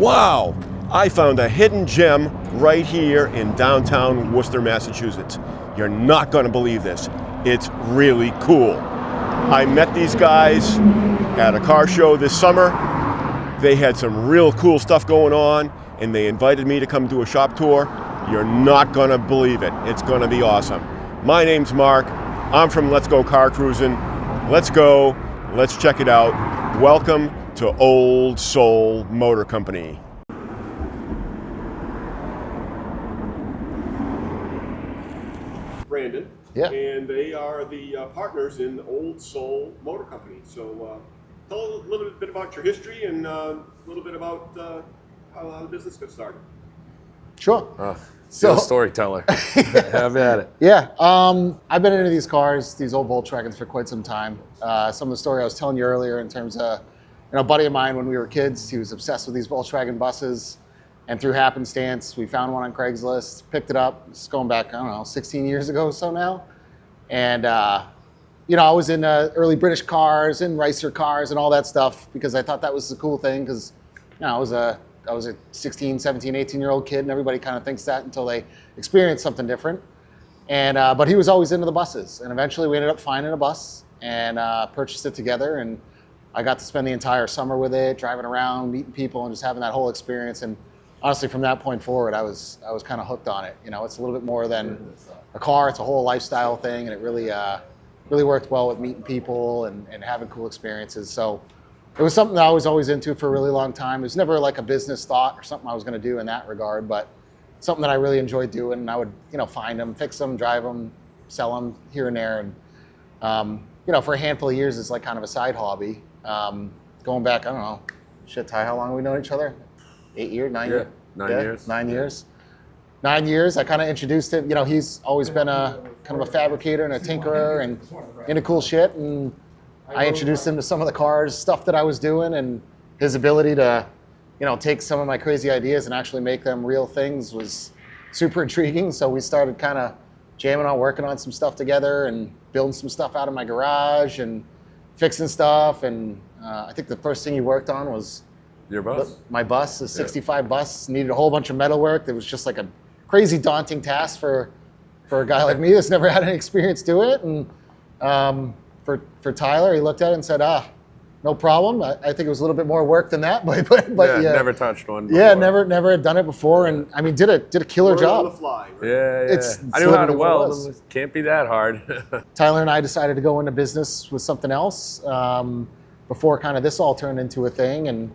Wow, I found a hidden gem right here in downtown Worcester, Massachusetts. You're not going to believe this. It's really cool. I met these guys at a car show this summer. They had some real cool stuff going on, and they invited me to come do a shop tour. You're not going to believe it. It's going to be awesome. My name's Mark. I'm from Let's Go Car Cruising. Let's go. Let's check it out. Welcome to Old Soul Motor Company. Brandon. Yeah. And they are the partners in Old Soul Motor Company. So tell a little bit about your history and a little bit about how the business got started. Sure. So storyteller. Have at it. Yeah. I've been into these cars, these old Volkswagens, for quite some time. Some of the story I was telling you earlier in terms of, a buddy of mine when we were kids, he was obsessed with these Volkswagen buses. And through happenstance, we found one on Craigslist, picked it up. It's going back, 16 years ago or so now. And, I was in early British cars and racer cars and all that stuff because I thought that was the cool thing because, I was a 16, 17, 18-year-old kid, and everybody kind of thinks that until they experience something different. And but he was always into the buses. And eventually we ended up finding a bus and purchased it together. And I got to spend the entire summer with it, driving around, meeting people, and just having that whole experience. And honestly, from that point forward, I was kind of hooked on it. It's a little bit more than a car. It's a whole lifestyle thing, and it really worked well with meeting people and having cool experiences. So it was something that I was always into for a really long time. It was never like a business thought or something I was going to do in that regard, but something that I really enjoyed doing. And I would, find them, fix them, drive them, sell them here and there. And, for a handful of years, it's like kind of a side hobby. Going back, I don't know, Ty, how long have we known each other? 8 years, 9 years? 9 years. 9 years. 9 years. I kind of introduced him. He's always been a kind of a fabricator and a tinkerer and into cool shit. And I introduced him to some of the cars stuff that I was doing, and his ability to, take some of my crazy ideas and actually make them real things was super intriguing. So we started kind of jamming on, working on some stuff together and building some stuff out of my garage and fixing stuff. And I think the first thing he worked on was your bus? My bus, the 65 bus, needed a whole bunch of metal work. It was just like a crazy daunting task for a guy like me that's never had any experience do it. And for Tyler, he looked at it and said, no problem. I think it was a little bit more work than that, but yeah, never touched one before. Yeah, never had done it before, and I mean, did a killer job. On the fly, right? Yeah. I knew how to weld them. Can't be that hard. Tyler and I decided to go into business with something else before kind of this all turned into a thing, and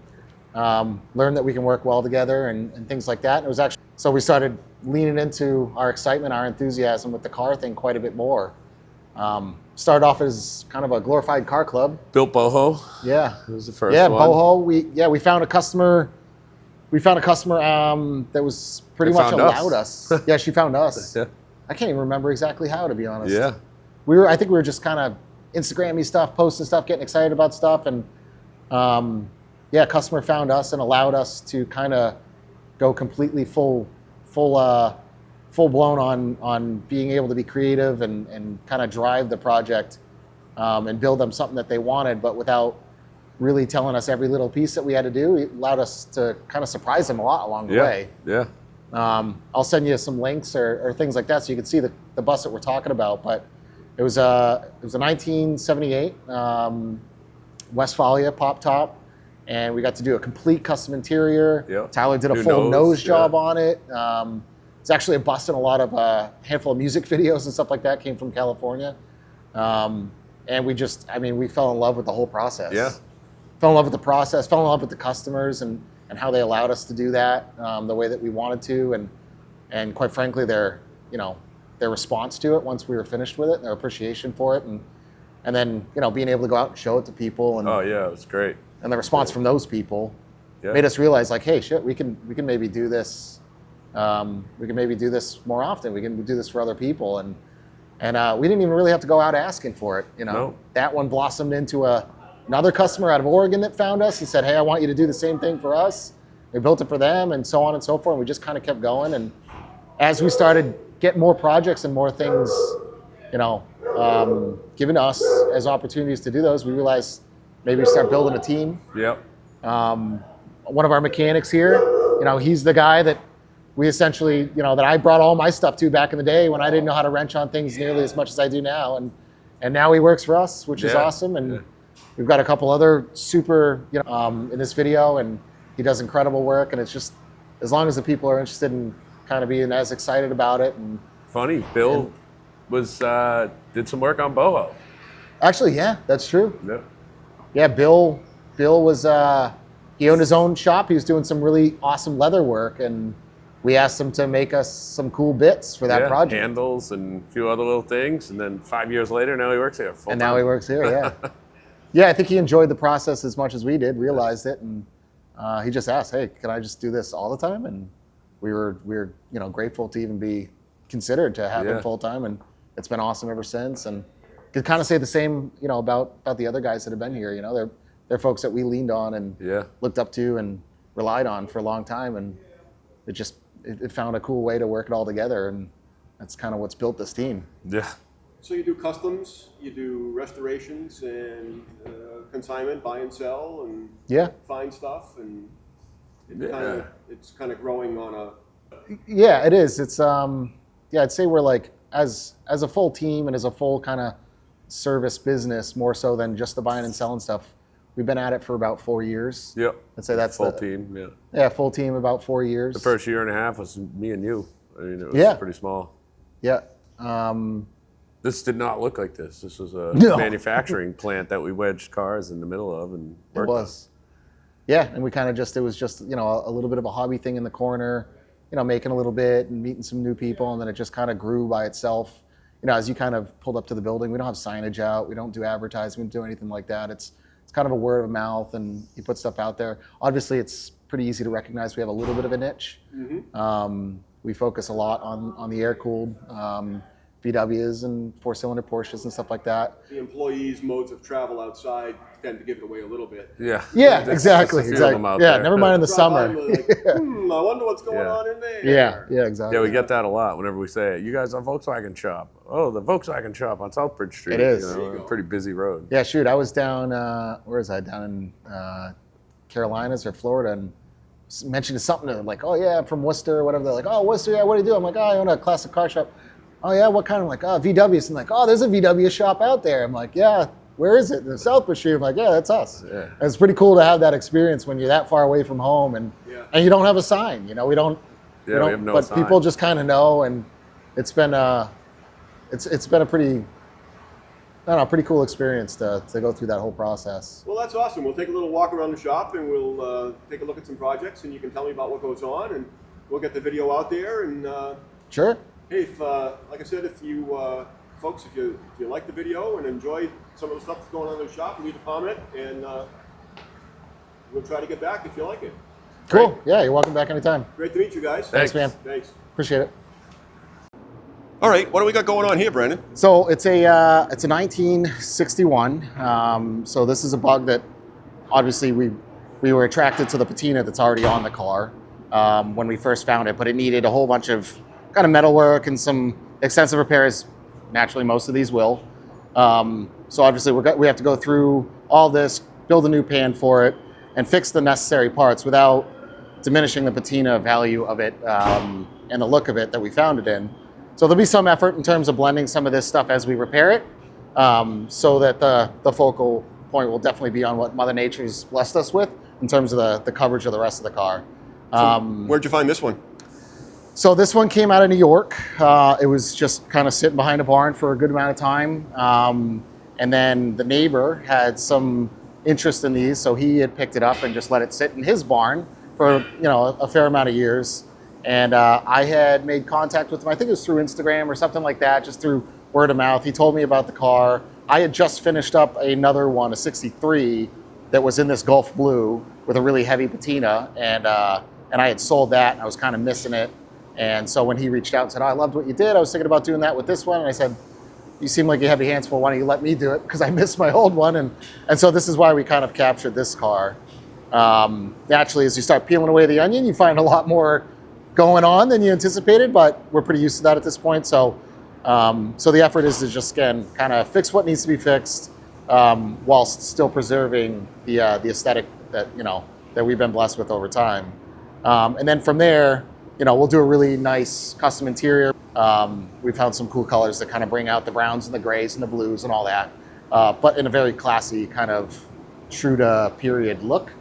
learned that we can work well together and things like that. And it was actually, so we started leaning into our excitement, our enthusiasm with the car thing quite a bit more. Started off as kind of a glorified car club. Built boho. Yeah, it was the first one. Yeah, boho. We found a customer. We found a customer that was pretty much allowed us. Yeah, she found us. Yeah. I can't even remember exactly how, to be honest. Yeah. I think we were just kind of Instagram-y stuff, posting stuff, getting excited about stuff, and customer found us and allowed us to kind of go completely full blown on being able to be creative and kind of drive the project and build them something that they wanted, but without really telling us every little piece that we had to do. It allowed us to kind of surprise them a lot along the way. Yeah. I'll send you some links or things like that so you can see the bus that we're talking about. But it was a 1978 Westphalia pop top, and we got to do a complete custom interior. Yep. Tyler did a full nose job on it. It's actually a bus in a lot of handful of music videos and stuff like that. Came from California, and we fell in love with the whole process. Yeah, fell in love with the process. Fell in love with the customers and how they allowed us to do that the way that we wanted to, and quite frankly, their response to it once we were finished with it, and their appreciation for it, and then being able to go out and show it to people. And it was great. And the response from those people made us realize, like, hey, shit, we can maybe do this. We can maybe do this more often. We can do this for other people, and we didn't even really have to go out asking for it. No. That one blossomed into another customer out of Oregon that found us and said, "Hey, I want you to do the same thing for us." We built it for them, and so on and so forth. And we just kind of kept going. And as we started getting more projects and more things, given us as opportunities to do those, we realized maybe start building a team. Yep. one of our mechanics here, he's the guy that we essentially, that I brought all my stuff to back in the day when I didn't know how to wrench on things nearly as much as I do now. And now he works for us, which is awesome. And we've got a couple other super, in this video, and he does incredible work. And it's just, as long as the people are interested in kind of being as excited about it. And funny, Bill did some work on boho. Actually, yeah, that's true. Yeah. Yeah, Bill was, he owned his own shop. He was doing some really awesome leather work, and we asked him to make us some cool bits for that project. Handles and a few other little things. And then 5 years later, now he works here full time. And now he works here, yeah. Yeah, I think he enjoyed the process as much as we did, realized it, and he just asked, hey, can I just do this all the time? And we were grateful to even be considered to have him full time, and it's been awesome ever since. And could kind of say the same, about the other guys that have been here. They're folks that we leaned on and looked up to and relied on for a long time, and it found a cool way to work it all together, and that's kind of what's built this team. Yeah. So you do customs, you do restorations, and consignment, buy and sell, and find stuff, and it's kind of growing on a. Yeah, it is. It's I'd say we're like as a full team and as a full kind of service business, more so than just the buying and selling stuff. We've been at it for about 4 years. Yep. I'd say that's full team. Yeah. Yeah, full team about 4 years. The first year and a half was me and you. I mean, it was pretty small. Yeah. This did not look like this. This was a manufacturing plant that we wedged cars in the middle of and worked on. Yeah, and we kind of it was just, a little bit of a hobby thing in the corner, making a little bit and meeting some new people, and then it just kind of grew by itself. As you kind of pulled up to the building, we don't have signage out, we don't do advertising, we don't do anything like that. It's kind of a word of mouth, and you put stuff out there. Obviously, it's pretty easy to recognize we have a little bit of a niche. Mm-hmm. We focus a lot on the air-cooled VWs and four-cylinder Porsches and stuff like that. The employees' modes of travel outside tend to give it away a little bit. Yeah, exactly. Never mind in the summer. I wonder what's going on in there. Yeah, exactly. Yeah, we get that a lot whenever we say it. You guys are Volkswagen shop. Oh, the Volkswagen shop on Southbridge Street. It is. A pretty busy road. Yeah, shoot. I was down, where was I? Down in Carolinas or Florida, and mentioned something to them, like, oh yeah, I'm from Worcester or whatever. They're like, oh, Worcester, yeah, what do you do? I'm like, oh, I own a classic car shop. Oh yeah, what kind? I'm like, oh, VWs. I'm like, oh, there's a VW shop out there. I'm like, yeah, where is it? In Southbridge Street. I'm like, yeah, that's us. Yeah. And it's pretty cool to have that experience when you're that far away from home and you don't have a sign. We don't. We have no but sign. People just kind of know, and it's been a pretty cool experience to go through that whole process. Well, that's awesome. We'll take a little walk around the shop, and we'll take a look at some projects, and you can tell me about what goes on, and we'll get the video out there. And sure. Hey, like I said, if you folks, if you like the video and enjoy some of the stuff that's going on in the shop, leave a comment, and we'll try to get back if you like it. Cool. Great. Yeah, you're welcome back anytime. Great to meet you guys. Thanks, man. Thanks. Appreciate it. All right, what do we got going on here, Brandon? So it's a 1961. So this is a bug that obviously we were attracted to the patina that's already on the car when we first found it, but it needed a whole bunch of kind of metal work and some extensive repairs. Naturally, most of these will. So obviously we have to go through all this, build a new pan for it, and fix the necessary parts without diminishing the patina value of it and the look of it that we found it in. So there'll be some effort in terms of blending some of this stuff as we repair it, so that the focal point will definitely be on what Mother Nature's blessed us with in terms of the coverage of the rest of the car. So where'd you find this one? So this one came out of New York. It was just kind of sitting behind a barn for a good amount of time. And then the neighbor had some interest in these, so he had picked it up and just let it sit in his barn for a fair amount of years. And I had made contact with him, I think it was through Instagram or something like that, just through word of mouth. He told me about the car. I had just finished up another one, a 63, that was in this Gulf Blue with a really heavy patina, and I had sold that, and I was kind of missing it. And so when he reached out and said, oh, I loved what you did, I was thinking about doing that with this one. And I said, you seem like you have your hands full, why don't you let me do it? Because I missed my old one. And so this is why we kind of captured this car. Naturally, as you start peeling away the onion, you find a lot more going on than you anticipated, but we're pretty used to that at this point. So so the effort is to just, again, kind of fix what needs to be fixed whilst still preserving the aesthetic that, that we've been blessed with over time. And then from there, we'll do a really nice custom interior. We've found some cool colors that kind of bring out the browns and the grays and the blues and all that, but in a very classy kind of true to period look.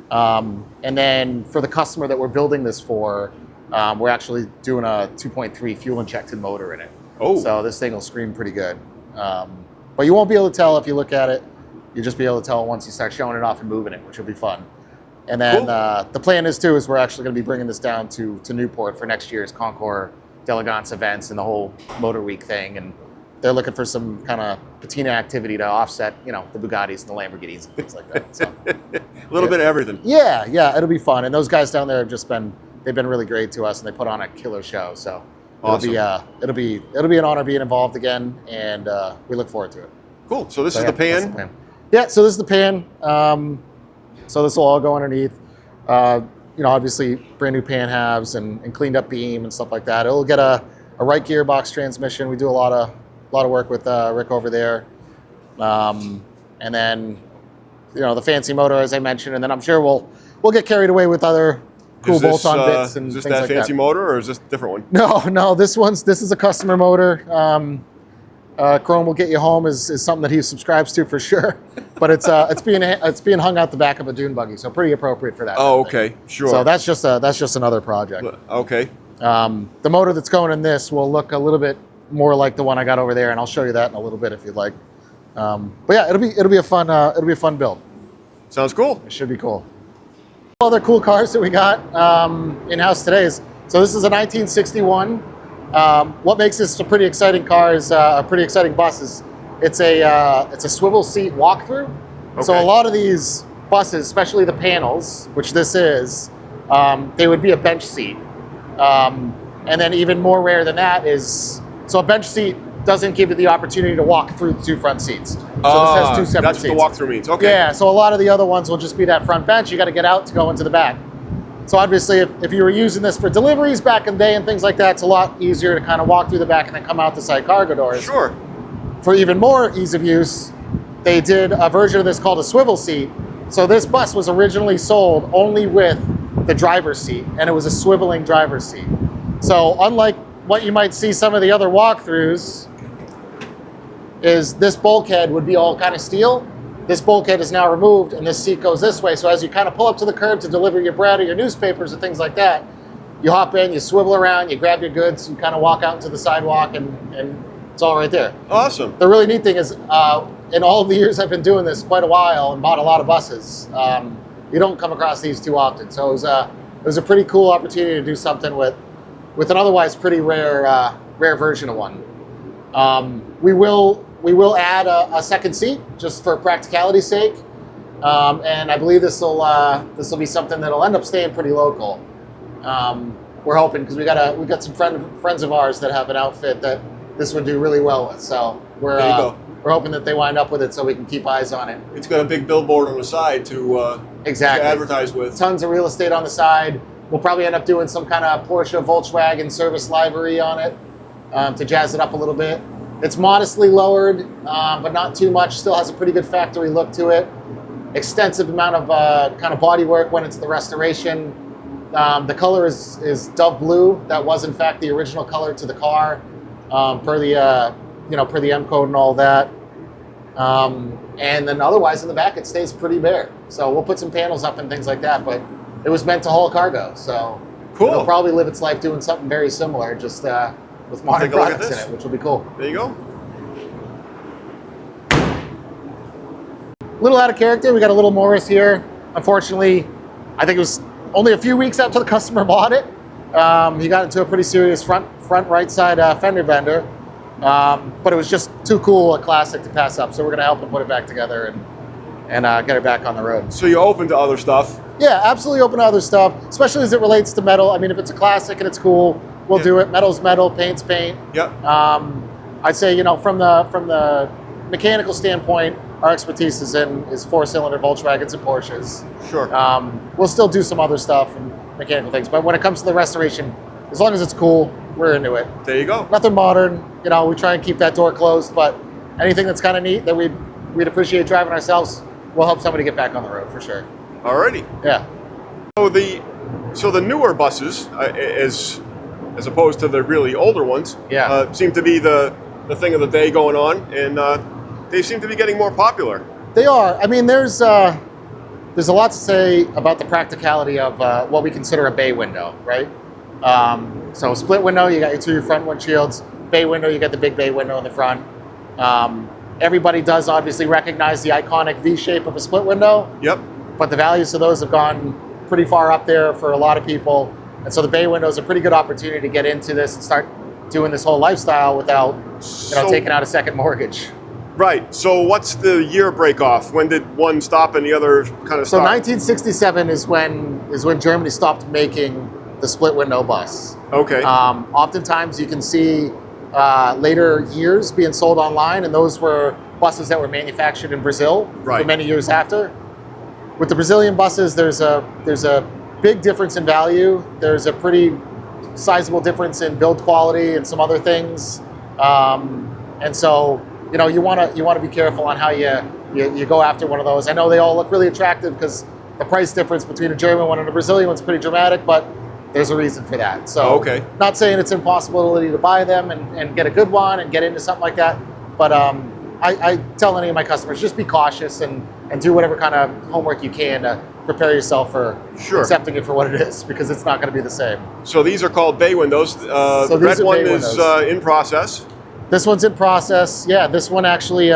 And then for the customer that we're building this for, we're actually doing a 2.3 fuel injected motor in it. Oh. So this thing will scream pretty good. But you won't be able to tell if you look at it. You'll just be able to tell once you start showing it off and moving it, which will be fun. And then Cool. the plan is we're actually going to be bringing this down to Newport for next year's Concours d'Elegance events and the whole Motor Week thing. And they're looking for some kind of patina activity to offset, the Bugattis and the Lamborghinis and things like that. So, A little bit of everything. yeah, it'll be fun. And those guys down there have they've been really great to us, and they put on a killer show. So Awesome. it'll be an honor being involved again, and we look forward to it. Cool. So this is Yeah, the that's pan. Yeah, so this is the pan. So this will all go underneath. Obviously brand new pan halves and cleaned up beam and stuff like that. It'll get a right gearbox transmission. We do a lot of work with Rick over there. And then, the fancy motor, as I mentioned, and then I'm sure we'll get carried away with other cool bolt-on bits and is this things that like fancy that. motor, or is this a different one? No, this is a customer motor. Chrome will get you home is something that he subscribes to for sure, but it's being hung out the back of a dune buggy, so pretty appropriate for that. Oh, kind of thing. okay, sure. So that's just another project. Okay. The motor that's going in this will look a little bit more like the one I got over there, and I'll show you that in a little bit if you'd like. But yeah, it'll be a fun build. Sounds cool. It should be cool. Other cool cars that we got in house today so this is a 1961. What makes this a pretty exciting car is a pretty exciting bus is it's a swivel seat walkthrough. Okay. So a lot of these buses, especially the panels, which this is, they would be a bench seat. And then even more rare than that is, so a bench seat doesn't give you the opportunity to walk through the two front seats. So this has two separate that's seats. what the walkthrough means. Okay. Yeah, so a lot of the other ones will just be that front bench. You got to get out to go into the back. So obviously, if you were using this for deliveries back in the day and things like that, it's a lot easier to kind of walk through the back and then come out the side cargo doors. Sure. For even more ease of use, they did a version of this called a swivel seat. So this bus was originally sold only with the driver's seat, and it was a swiveling driver's seat. So unlike what you might see some of the other walkthroughs, is this bulkhead would be all kind of steel. This bulkhead is now removed, and this seat goes this way. So as you kind of pull up to the curb to deliver your bread or your newspapers or things like that, you hop in, you swivel around, you grab your goods, you kind of walk out into the sidewalk, and it's all right there. Awesome. The really neat thing is, in all of the years I've been doing this quite a while and bought a lot of buses, you don't come across these too often. So it was a pretty cool opportunity to do something with an otherwise pretty rare version of one. We will add a second seat just for practicality's sake, and I believe this will be something that'll end up staying pretty local. We're hoping, because we got some friends of ours that have an outfit that this would do really well with. So we're hoping that they wind up with it so we can keep eyes on it. It's got a big billboard on the side to Exactly. advertise with. Tons of real estate on the side. We'll probably end up doing some kind of Porsche Volkswagen service livery on it to jazz it up a little bit. It's modestly lowered, but not too much. Still has a pretty good factory look to it. Extensive amount of kind of body work went into the restoration. The color is dove blue. That was in fact the original color to the car, per the M code and all that. And then otherwise in the back it stays pretty bare. So we'll put some panels up and things like that. But it was meant to haul cargo, so Cool. it'll probably live its life doing something very similar, just with modern Take a look at products in this. it, which will be cool. There you go. A little out of character, we got a little Morris here. Unfortunately, I think it was only a few weeks after the customer bought it. He got into a pretty serious front right side fender bender, but it was just too cool a classic to pass up. So we're gonna help him put it back together and get it back on the road. So you're open to other stuff. Yeah, absolutely open to other stuff, especially as it relates to metal. I mean, if it's a classic and it's cool, we'll do it. Metal's metal, paint's paint. Yep. I'd say, from the mechanical standpoint, our expertise is four-cylinder Volkswagens and Porsches. Sure. We'll still do some other stuff and mechanical things, but when it comes to the restoration, as long as it's cool, we're into it. There you go. Nothing modern, we try and keep that door closed, but anything that's kind of neat that we'd appreciate driving ourselves, we'll help somebody get back on the road for sure. Alrighty. Yeah. So the newer buses, as opposed to the really older ones, Yeah. seem to be the thing of the day going on, and they seem to be getting more popular. They are. I mean, there's a lot to say about the practicality of what we consider a bay window, right? So split window, you got your two front windshields. Bay window, you got the big bay window in the front. Everybody does obviously recognize the iconic V shape of a split window. Yep. But the values of those have gone pretty far up there for a lot of people. And so the bay window is a pretty good opportunity to get into this and start doing this whole lifestyle without taking out a second mortgage. Right. So what's the year break off? When did one stop and the other kind of So stop? 1967 is when Germany stopped making the split window bus. Okay. Oftentimes you can see later years being sold online, and those were buses that were manufactured in Brazil for many years after. With the Brazilian buses, there's a big difference in value. There's a pretty sizable difference in build quality and some other things, and so you want to be careful on how you go after one of those. I know they all look really attractive because the price difference between a German one and a Brazilian one's pretty dramatic, but there's a reason for that. So not saying it's impossibility to buy them and get a good one and get into something like that, but I tell any of my customers, just be cautious and do whatever kind of homework you can to prepare yourself for accepting it for what it is, because it's not going to be the same. So these are called bay windows. The red one is in process. This one's in process. Yeah, this one actually,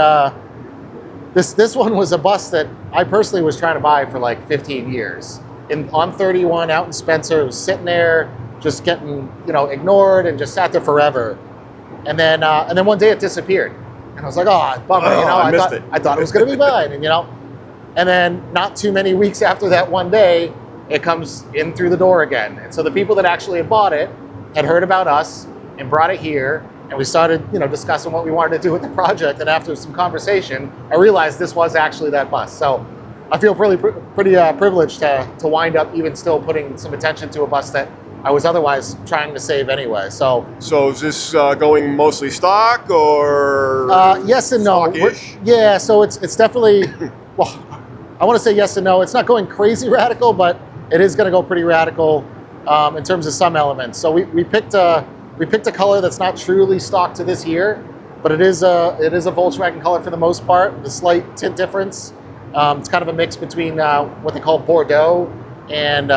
this one was a bus that I personally was trying to buy for like 15 years. On 31 out in Spencer, it was sitting there just getting ignored and just sat there forever. And then one day it disappeared. And I was like, oh, bummer, I thought it was going to be mine, and then not too many weeks after that one day, it comes in through the door again. And so the people that actually had bought it had heard about us and brought it here, and we started, discussing what we wanted to do with the project. And after some conversation, I realized this was actually that bus. So I feel pretty privileged to wind up even still putting some attention to a bus that I was otherwise trying to save anyway. So is this going mostly stock or yes and no? Yeah, so it's definitely well, I want to say yes and no. It's not going crazy radical, but it is going to go pretty radical in terms of some elements. So we picked a color that's not truly stock to this year, but it is a Volkswagen color for the most part, with a slight tint difference. It's kind of a mix between what they call Bordeaux and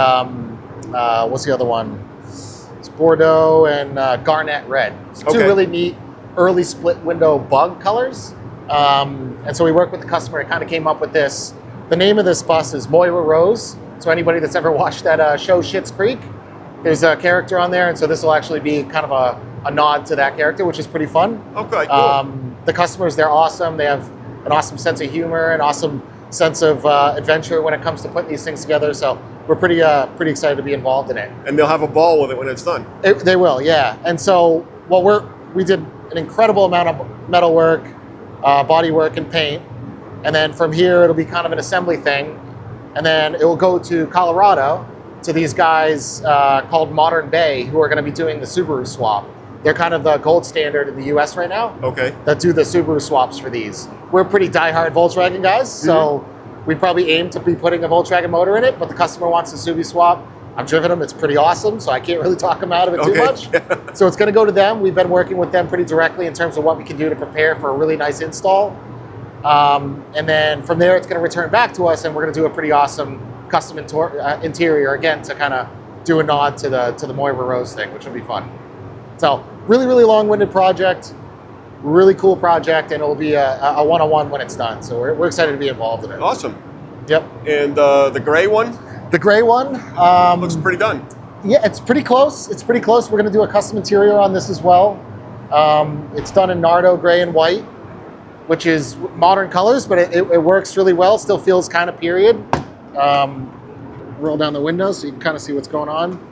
what's the other one? It's Bordeaux and Garnet Red. It's two really neat early split window bug colors. And so we worked with the customer and kind of came up with this. The name of this bus is Moira Rose. So anybody that's ever watched that show Schitt's Creek, there's a character on there, and so this will actually be kind of a nod to that character, which is pretty fun. Okay, cool. The customers, they're awesome. They have an awesome sense of humor, an awesome sense of adventure when it comes to putting these things together. So we're pretty excited to be involved in it. And they'll have a ball with it when it's done. They will, yeah. And so, we did an incredible amount of metal work, body work, and paint. And then from here, it'll be kind of an assembly thing. And then it will go to Colorado to these guys called Modern Bay, who are going to be doing the Subaru swap. They're kind of the gold standard in the US right now. Okay. That do the Subaru swaps for these. We're pretty diehard Volkswagen guys, so we probably aim to be putting a Volkswagen motor in it, but the customer wants a Subi swap. I've driven them, it's pretty awesome, so I can't really talk them out of it too much. So it's gonna go to them. We've been working with them pretty directly in terms of what we can do to prepare for a really nice install. And then from there, it's gonna return back to us, and we're gonna do a pretty awesome custom interior, again, to kind of do a nod to the Moira Rose thing, which will be fun. So really, really long-winded project, really cool project, and it'll be a one-on-one when it's done. So we're excited to be involved in it. Awesome. Yep. And the gray one? The gray one. Looks pretty done. Yeah, it's pretty close. It's pretty close. We're going to do a custom interior on this as well. It's done in Nardo gray and white, which is modern colors, but it works really well. Still feels kind of period. Roll down the window so you can kind of see what's going on.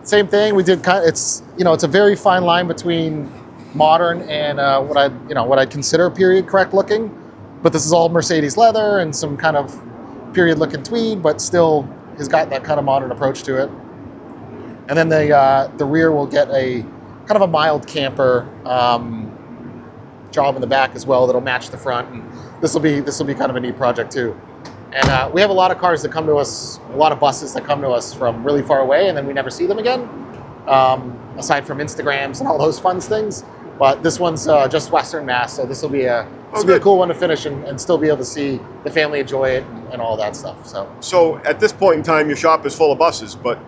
Same thing. We did it's a very fine line between modern and what I'd consider period correct looking, but this is all Mercedes leather and some kind of period looking tweed, but still has got that kind of modern approach to it. And then the rear will get a kind of a mild camper job in the back as well that'll match the front, and this will be kind of a neat project too. And we have a lot of cars that come to us, a lot of buses that come to us from really far away, and then we never see them again, aside from Instagrams and all those fun things. But this one's just Western Mass, so this will be a cool one to finish and still be able to see the family enjoy it and all that stuff. So at this point in time, your shop is full of buses, but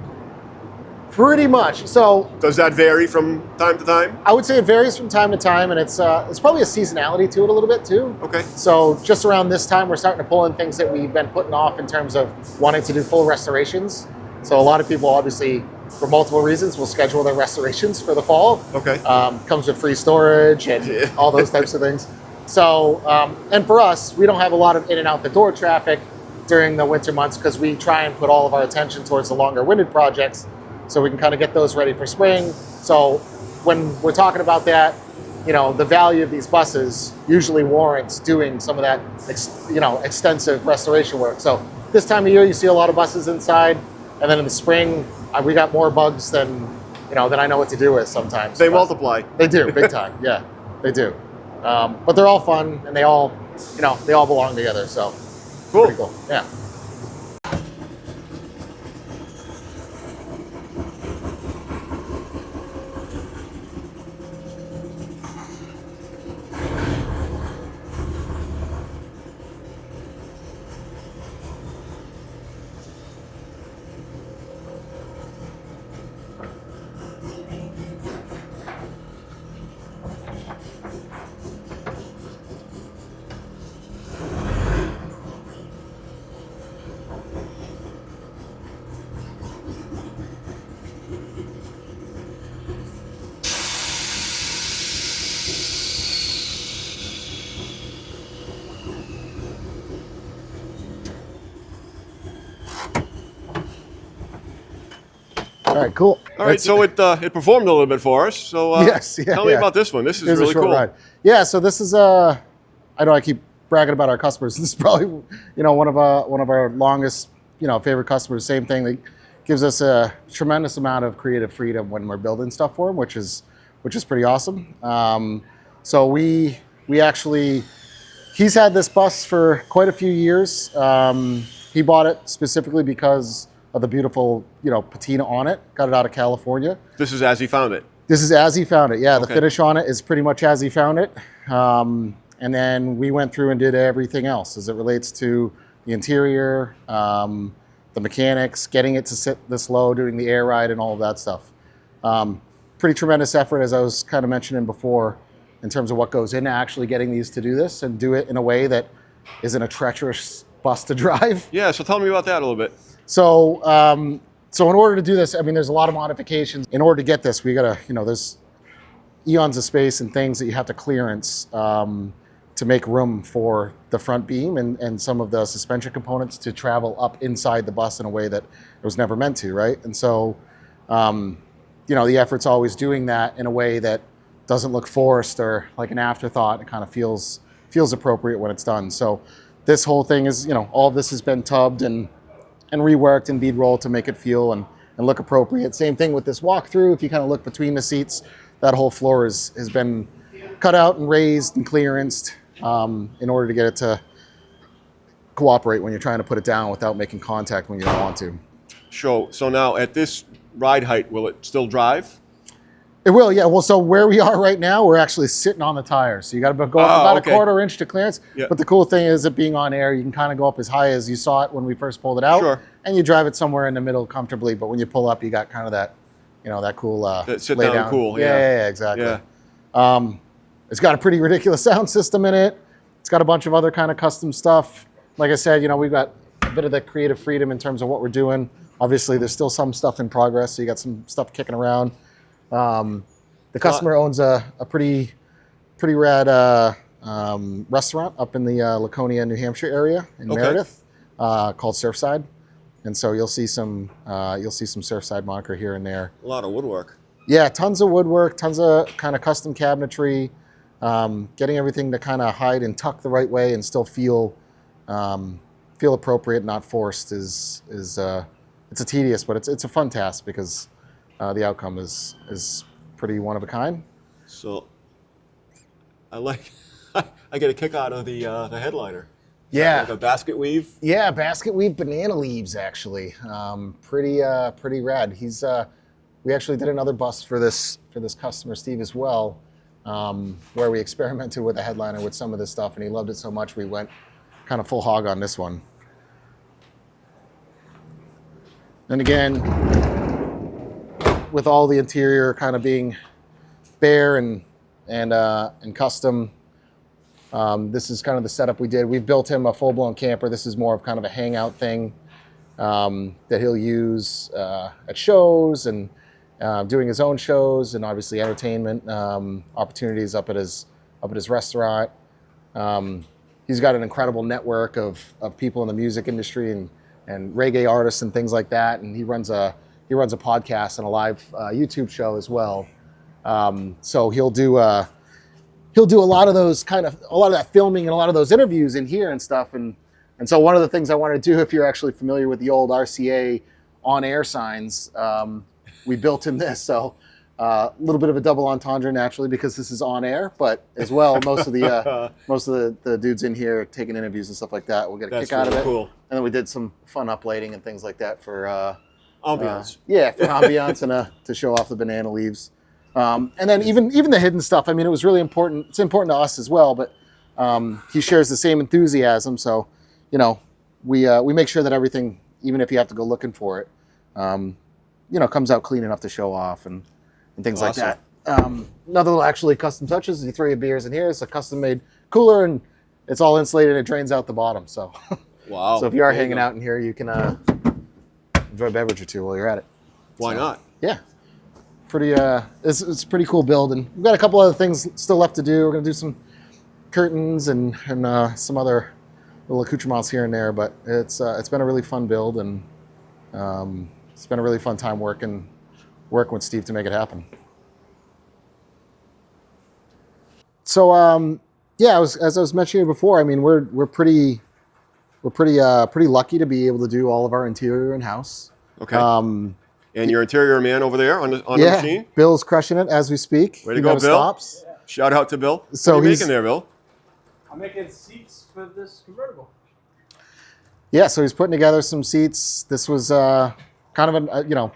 pretty much. So does that vary from time to time? I would say it varies from time to time, and it's probably a seasonality to it a little bit too. Okay. So just around this time, we're starting to pull in things that we've been putting off in terms of wanting to do full restorations. So a lot of people, obviously, for multiple reasons, will schedule their restorations for the fall. Okay. Comes with free storage and all those types of things. So, and for us, we don't have a lot of in and out the door traffic during the winter months because we try and put all of our attention towards the longer winded projects, so we can kind of get those ready for spring. So when we're talking about that, the value of these buses usually warrants doing some of that, extensive restoration work. So this time of year, you see a lot of buses inside, and then in the spring, we got more bugs than I know what to do with sometimes. They multiply. They do, big time. Yeah, they do. But they're all fun, and they all belong together. So Cool. pretty cool. Yeah. All right, cool. All right, so it performed a little bit for us. So Yes, yeah, tell me yeah. about this one. This is It was really a short cool. ride. Yeah, so this is I know I keep bragging about our customers. This is probably one of our longest favorite customers. Same thing. They gives us a tremendous amount of creative freedom when we're building stuff for them, which is pretty awesome. So we actually, he's had this bus for quite a few years. He bought it specifically because of the beautiful patina on it. Got it out of California. This is as he found it. This is as he found it. Yeah, the Okay. finish on it is pretty much as he found it. And then we went through and did everything else as it relates to the interior, the mechanics, getting it to sit this low, doing the air ride and all of that stuff. Pretty tremendous effort, as I was kind of mentioning before, in terms of what goes into actually getting these to do this and do it in a way that isn't a treacherous bus to drive. Yeah, so tell me about that a little bit. So, so in order to do this, I mean, there's a lot of modifications. In order to get this, we gotta, there's eons of space and things that you have to clearance to make room for the front beam and some of the suspension components to travel up inside the bus in a way that it was never meant to, right? And so, the effort's always doing that in a way that doesn't look forced or like an afterthought. It kind of feels appropriate when it's done. So this whole thing is, all of this has been tubbed and reworked and bead rolled to make it feel and look appropriate. Same thing with this walkthrough. If you kind of look between the seats, that whole floor has been cut out and raised and clearanced in order to get it to cooperate when you're trying to put it down without making contact when you don't want to. So now at this ride height, will it still drive? It will, yeah. Well, so where we are right now, we're actually sitting on the tires. So you got to go up about okay. a quarter inch to clearance. Yeah. But the cool thing is it being on air, you can kind of go up as high as you saw it when we first pulled it out. Sure. And you drive it somewhere in the middle comfortably. But when you pull up, you got kind of that, that cool That sit lay down cool, Yeah, exactly. Yeah. It's got a pretty ridiculous sound system in it. It's got a bunch of other kind of custom stuff. Like I said, we've got a bit of the creative freedom in terms of what we're doing. Obviously, there's still some stuff in progress, so you got some stuff kicking around. The customer owns a pretty rad restaurant up in the Laconia, New Hampshire area in Meredith called Surfside, and so you'll see some Surfside moniker here and there. A lot of woodwork. Yeah, tons of woodwork, tons of kind of custom cabinetry, getting everything to kind of hide and tuck the right way and still feel appropriate, not forced. Is it's a tedious, but it's a fun task because the outcome is pretty one of a kind. So I get a kick out of the headliner. Yeah. Like a basket weave. Yeah, basket weave banana leaves actually. Pretty rad. We actually did another bust for this customer Steve as well, where we experimented with a headliner with some of this stuff, and he loved it so much we went kind of full hog on this one. And again, with all the interior kind of being bare and custom. This is kind of the setup we did. We built him a full-blown camper. This is more of kind of a hangout thing that he'll use at shows and doing his own shows, and obviously entertainment opportunities up at his restaurant. He's got an incredible network of people in the music industry and reggae artists and things like that. And he runs a podcast and a live YouTube show as well. So he'll do a lot of that filming and a lot of those interviews in here and stuff. And so one of the things I wanted to do, if you're actually familiar with the old RCA on-air signs, we built him this. So a little bit of a double entendre naturally because this is on air, but as well, most of the dudes in here taking interviews and stuff like that will get a kick out of it. Cool. And then we did some fun uplighting and things like that for ambiance. For ambiance and to show off the banana leaves. And then even the hidden stuff. I mean, it was really important. It's important to us as well, but he shares the same enthusiasm. So, we make sure that everything, even if you have to go looking for it, comes out clean enough to show off and things like that. Another little actually custom touches. You throw your beers in here. It's a custom made cooler and it's all insulated. It drains out the bottom. So, wow. So if you are hanging out in here, you can enjoy a beverage or two while you're at it. Why not? Yeah. It's a pretty cool build, and we've got a couple other things still left to do. We're gonna do some curtains and some other little accoutrements here and there, but it's been a really fun build, and it's been a really fun time working with Steve to make it happen. So as I was mentioning before, I mean we're pretty lucky to be able to do all of our interior in house. Okay. And your interior man over there on the machine? Bill's crushing it as we speak. Way to go, Bill. Stops. Shout out to Bill. So what are you making there, Bill? I'm making seats for this convertible. Yeah, so he's putting together some seats. This was kind of a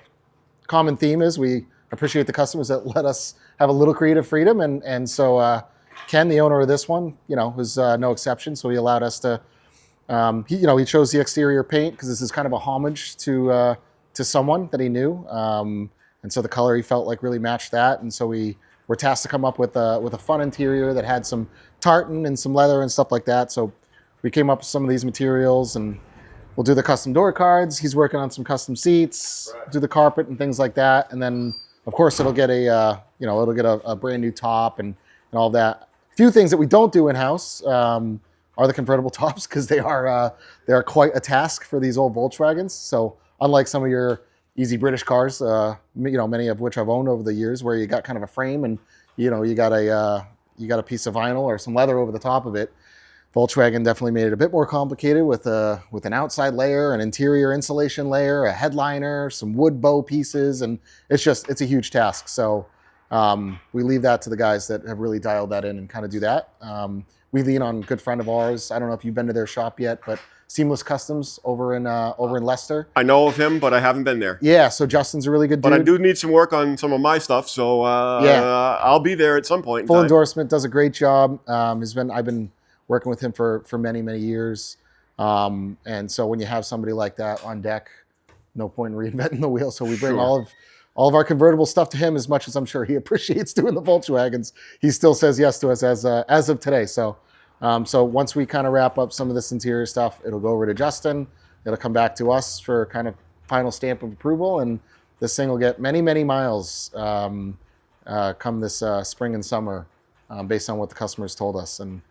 common theme is we appreciate the customers that let us have a little creative freedom. And so Ken, the owner of this one, was no exception. So he allowed us to, he chose the exterior paint because this is kind of a homage to someone that he knew, and so the color he felt like really matched that, and so we were tasked to come up with a fun interior that had some tartan and some leather and stuff like that. So we came up with some of these materials, and we'll do the custom door cards. He's working on some custom seats, do the carpet and things like that, and then of course it'll get a brand new top and all that. A few things that we don't do in house are the convertible tops because they are quite a task for these old Volkswagens. So unlike some of your easy British cars, many of which I've owned over the years, where you got kind of a frame and you got a piece of vinyl or some leather over the top of it, Volkswagen definitely made it a bit more complicated with an outside layer, an interior insulation layer, a headliner, some wood bow pieces, and it's a huge task. So we leave that to the guys that have really dialed that in and kind of do that. We lean on a good friend of ours. I don't know if you've been to their shop yet, but Seamless Customs over in Leicester. I know of him, but I haven't been there. Yeah, so Justin's a really good dude. But I do need some work on some of my stuff, so I'll be there at some point. Full endorsement, does a great job. I've been working with him for many, many years. And so when you have somebody like that on deck, no point in reinventing the wheel. So we bring all of our convertible stuff to him, as much as I'm sure he appreciates doing the Volkswagens. He still says yes to us as of today. So once we kind of wrap up some of this interior stuff, it'll go over to Justin. It'll come back to us for kind of final stamp of approval, and this thing will get many, many miles come this spring and summer, based on what the customers told us. And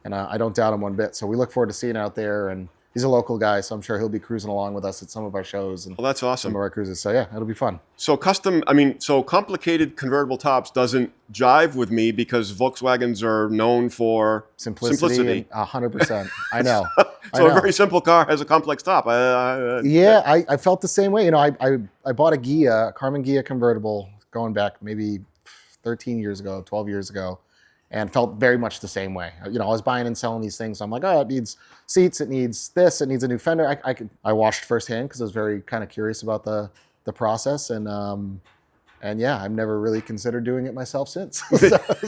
I don't doubt him one bit. So we look forward to seeing it out there. And he's a local guy, so I'm sure he'll be cruising along with us at some of our shows and that's awesome. Some of our cruises. So yeah, it'll be fun. So complicated convertible tops doesn't jive with me because Volkswagens are known for simplicity. 100%. I know. So a very simple car has a complex top. I felt the same way. I bought a Carmen Ghia convertible going back maybe 13 years ago, 12 years ago. and felt very much the same way. You know, I was buying and selling these things. So I'm like, oh, it needs seats, it needs this, it needs a new fender. I watched firsthand because I was very kind of curious about the process, and yeah, I've never really considered doing it myself since.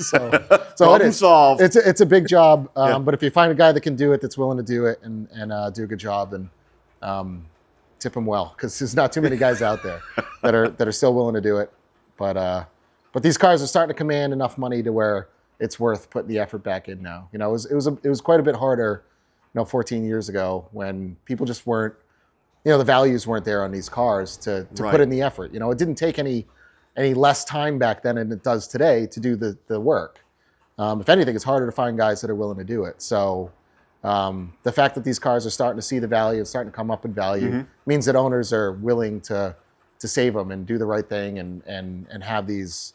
so Problem solved. It's a big job, but if you find a guy that can do it, that's willing to do it and do a good job, then tip him well, because there's not too many guys out there that are still willing to do it. But these cars are starting to command enough money to where it's worth putting the effort back in now. You know, it was quite a bit harder, 14 years ago, when people just weren't, the values weren't there on these cars to put in the effort. You know, it didn't take any less time back then than it does today to do the work. If anything, it's harder to find guys that are willing to do it. So the fact that these cars are starting to see the value, it's starting to come up in value, means that owners are willing to save them and do the right thing and have these,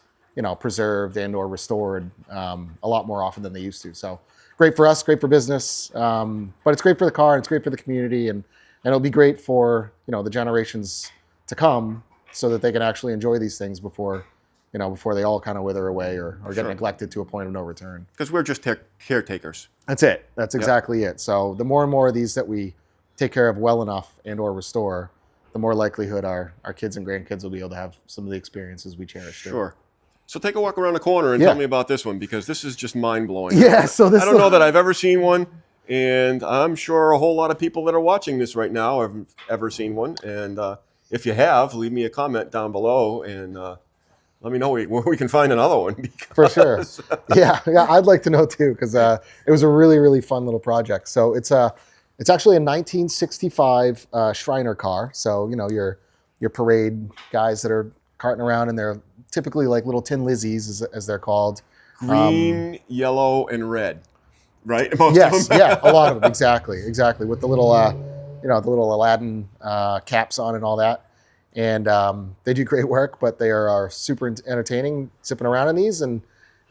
preserved and or restored a lot more often than they used to. So great for us, great for business, but it's great for the car and it's great for the community, and it'll be great for, the generations to come, so that they can actually enjoy these things before they all kind of wither away or get neglected to a point of no return. Because we're just caretakers. That's it. That's exactly it. So the more and more of these that we take care of well enough and or restore, the more likelihood our kids and grandkids will be able to have some of the experiences we cherish. Sure. So take a walk around the corner and tell me about this one, because this is just mind-blowing. Yeah. So I don't know that I've ever seen one, and I'm sure a whole lot of people that are watching this right now have ever seen one. And if you have, leave me a comment down below and let me know where we can find another one. For sure. Yeah, I'd like to know too, because it was a really, really fun little project. So it's actually a 1965 Shriner car. So your parade guys that are carting around, and they're typically like little Tin Lizzies, as they're called. Green, yellow, and red, right? Most yes, of them. Yeah, a lot of them. Exactly, with the little the little Aladdin caps on and all that. And they do great work, but they are super entertaining zipping around in these. And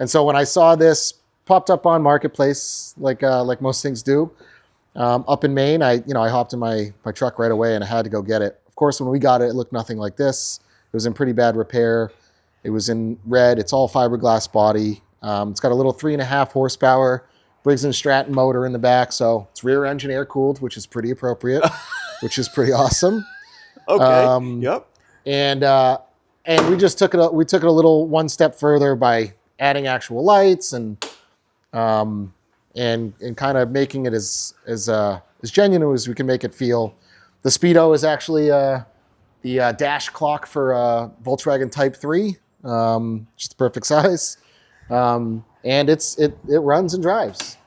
so when I saw this popped up on Marketplace, like most things do, up in Maine, I hopped in my truck right away and I had to go get it. Of course, when we got it, it looked nothing like this. It was in pretty bad repair. It was in red. It's all fiberglass body. It's got a little 3.5 horsepower Briggs & Stratton motor in the back, so it's rear engine air cooled, which is pretty appropriate, which is pretty awesome. Okay. Yep. And we just took it. We took it a little one step further by adding actual lights and kind of making it as genuine as we can make it feel. The Speedo is actually the dash clock for Volkswagen Type 3, just the perfect size, and it runs and drives.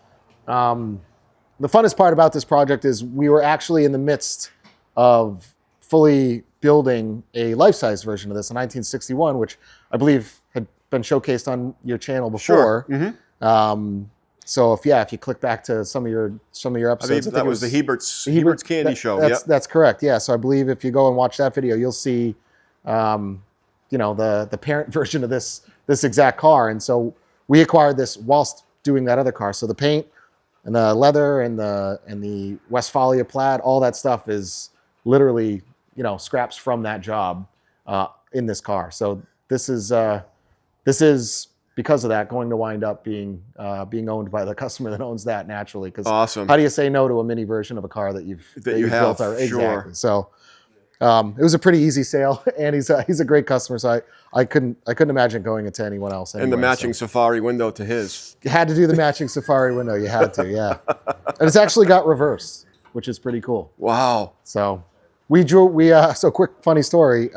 The funnest part about this project is we were actually in the midst of fully building a life-size version of this in 1961, which I believe had been showcased on your channel before. Sure. Mm-hmm. So if you click back to some of your episodes, I think that was the Hebert's Candy Show. That's correct. Yeah. So I believe if you go and watch that video, you'll see, the parent version of this exact car. And so we acquired this whilst doing that other car. So the paint and the leather and the Westphalia plaid, all that stuff is literally scraps from that job in this car. So this is because of that going to wind up being owned by the customer that owns that naturally. Because awesome. How do you say no to a mini version of a car that you have built? Exactly. Sure. So it was a pretty easy sale, and he's a great customer. So I couldn't imagine going into anyone else. Anyway, and the matching Safari window to his. You had to do the matching Safari window. You had to, yeah. And it's actually got reverse, which is pretty cool. Wow. So so quick funny story.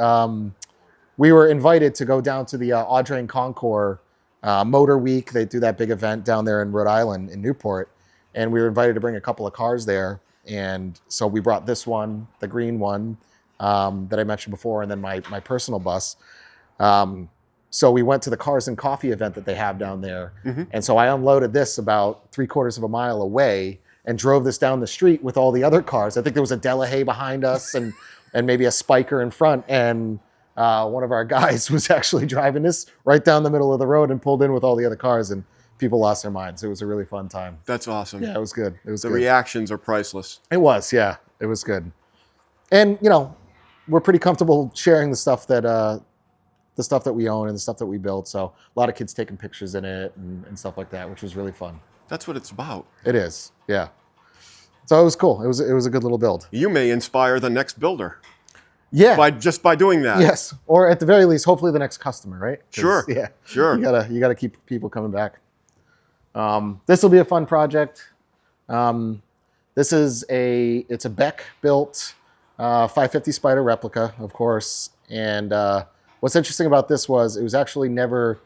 We were invited to go down to the Audrain Concours Motor Week. They do that big event down there in Rhode Island in Newport, and we were invited to bring a couple of cars there. And so we brought this one, the green one that I mentioned before, and then my personal bus. So we went to the Cars and Coffee event that they have down there, and so I unloaded this about 3/4 of a mile away and drove this down the street with all the other cars. I think there was a Delahaye behind us and maybe a Spiker in front, and one of our guys was actually driving this right down the middle of the road and pulled in with all the other cars, and people lost their minds. It was a really fun time. That's awesome. Yeah, it was good. It was the good. reactions are priceless. It was, yeah. It was good. And, we're pretty comfortable sharing the stuff that the stuff that we own and the stuff that we built. So a lot of kids taking pictures in it and stuff like that, which was really fun. That's what it's about. It is, yeah. So it was cool. It was a good little build. You may inspire the next builder Yeah. just by doing that. Yes, or at the very least, hopefully the next customer, right? 'Cause, Sure. Yeah. Sure. You gotta keep people coming back. This will be a fun project. It's a Beck built 550 Spider replica, of course. And what's interesting about this was it was actually never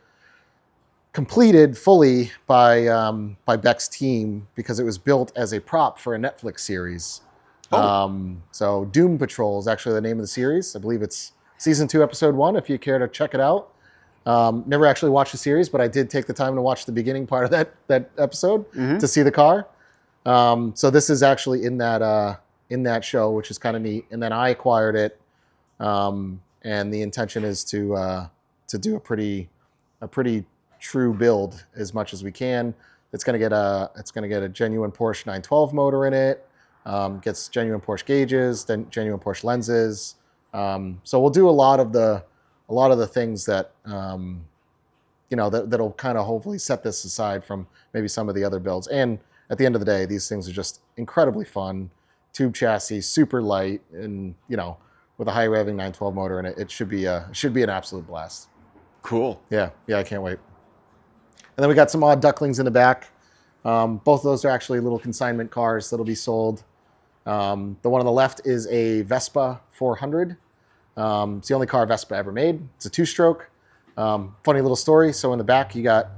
completed fully by Beck's team because it was built as a prop for a Netflix series. So Doom Patrol is actually the name of the series. I believe it's season 2, episode 1. If you care to check it out. Never actually watched the series, but I did take the time to watch the beginning part of that episode to see the car. So this is actually in that show, which is kind of neat. And then I acquired it, and the intention is to do a pretty true build as much as we can. It's gonna get a genuine Porsche 912 motor in it. Gets genuine Porsche gauges, then genuine Porsche lenses. So we'll do a lot of the things that that'll kind of hopefully set this aside from maybe some of the other builds. And at the end of the day, these things are just incredibly fun. Tube chassis, super light, and with a high revving 912 motor in it, it should be an absolute blast. Cool. Yeah, I can't wait. And then we got some odd ducklings in the back. Both of those are actually little consignment cars that'll be sold. The one on the left is a Vespa 400. It's the only car Vespa ever made. It's a 2-stroke. Funny little story. So in the back, you got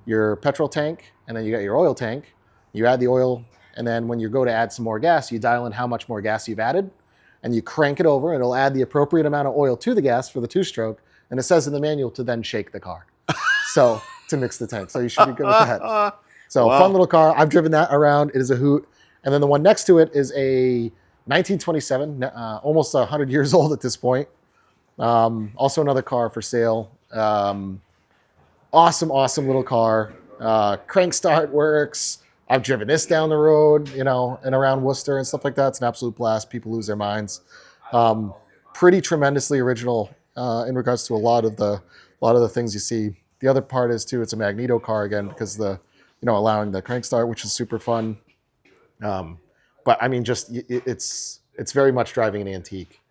your petrol tank, and then you got your oil tank. You add the oil, and then when you go to add some more gas, you dial in how much more gas you've added, and you crank it over, and it'll add the appropriate amount of oil to the gas for the 2-stroke, and it says in the manual to then shake the car. So to mix the tank. So you should be good with that. So Wow. Fun little car. I've driven that around. It is a hoot. And then the one next to it is a 1927, almost 100 years old at this point. Also another car for sale. Awesome little car. Crank start works. I've driven this down the road, and around Worcester and stuff like that. It's an absolute blast. People lose their minds. Pretty tremendously original in regards to a lot of the things you see. The other part is too, it's a magneto car again because allowing the crank start, which is super fun. But I mean, just it's very much driving an antique.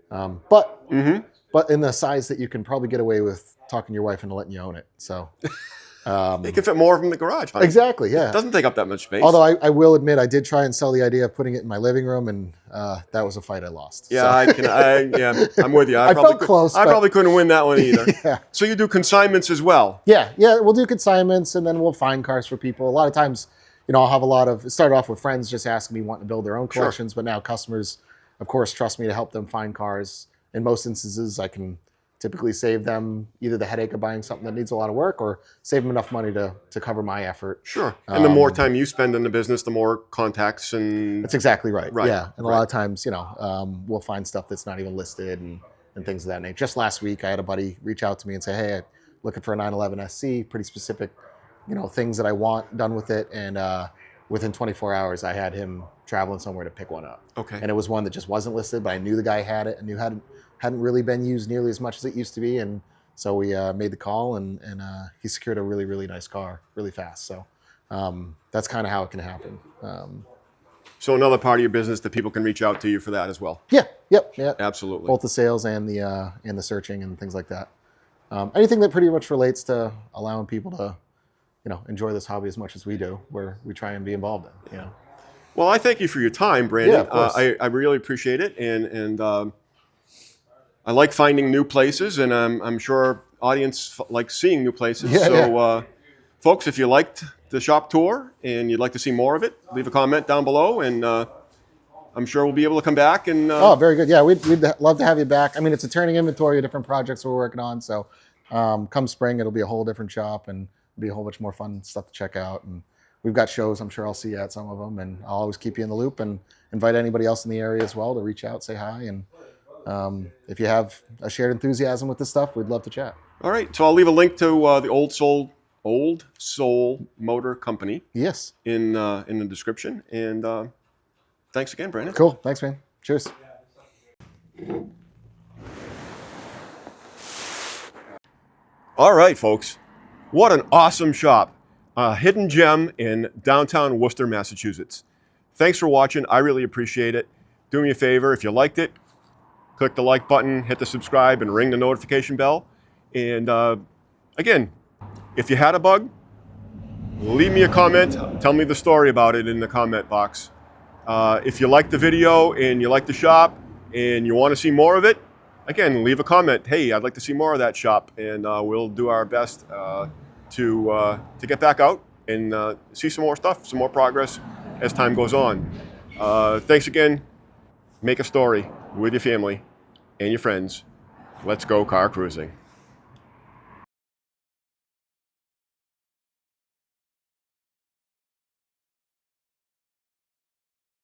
But in the size that you can probably get away with talking your wife into letting you own it. So It can fit more from the garage. Huh? exactly, yeah. It doesn't take up that much space. Although I will admit, I did try and sell the idea of putting it in my living room, and that was a fight I lost. Yeah, So. I'm with you. I felt close, I but- probably couldn't win that one either. Yeah. So you do consignments as well. Yeah, we'll do consignments, and then we'll find cars for people. A lot of times, I'll have it started off with friends just asking me wanting to build their own collections, but now customers, of course, trust me to help them find cars. In most instances, I can typically save them either the headache of buying something that needs a lot of work or save them enough money to cover my effort. Sure. And the more time you spend in the business, the more contacts and... That's exactly right. Right, Yeah. And a right. lot of times, we'll find stuff that's not even listed and things of that nature. Just last week, I had a buddy reach out to me and say, hey, I'm looking for a 911 SC, pretty specific, things that I want done with it. And within 24 hours, I had him traveling somewhere to pick one up. Okay. And it was one that just wasn't listed, but I knew the guy had it and knew hadn't really been used nearly as much as it used to be. And so we made the call and he secured a really, really nice car really fast. So that's kind of how it can happen. So another part of your business that people can reach out to you for that as well. Yeah. Absolutely. Both the sales and the searching and things like that. Anything that pretty much relates to allowing people to, enjoy this hobby as much as we do, where we try and be involved in. Well, I thank you for your time, Brandon. Yeah, of course. I really appreciate it, and I like finding new places, and I'm sure audience likes seeing new places. Yeah, Folks, if you liked the shop tour and you'd like to see more of it, leave a comment down below, and I'm sure we'll be able to come back and. Oh, very good. Yeah, we'd love to have you back. I mean, it's a turning inventory of different projects we're working on. So come spring, it'll be a whole different shop and be a whole bunch more fun stuff to check out. And we've got shows. I'm sure I'll see you at some of them, and I'll always keep you in the loop and invite anybody else in the area as well to reach out, say hi, and if you have a shared enthusiasm with this stuff, we'd love to chat. All right, so I'll leave a link to the Old Soul Motor Company. Yes. In the description, and thanks again, Brandon. Cool. Thanks, man. Cheers. All right, folks. What an awesome shop. A hidden gem in downtown Worcester, Massachusetts. Thanks for watching. I really appreciate it. Do me a favor, if you liked it, click the like button, hit the subscribe, and ring the notification bell. And again, if you had a bug, leave me a comment. Tell me the story about it in the comment box. If you like the video and you like the shop and you want to see more of it, again, leave a comment. Hey, I'd like to see more of that shop, and we'll do our best to get back out and see some more stuff, some more progress as time goes on. Thanks again. Make a story with your family and your friends. Let's go car cruising.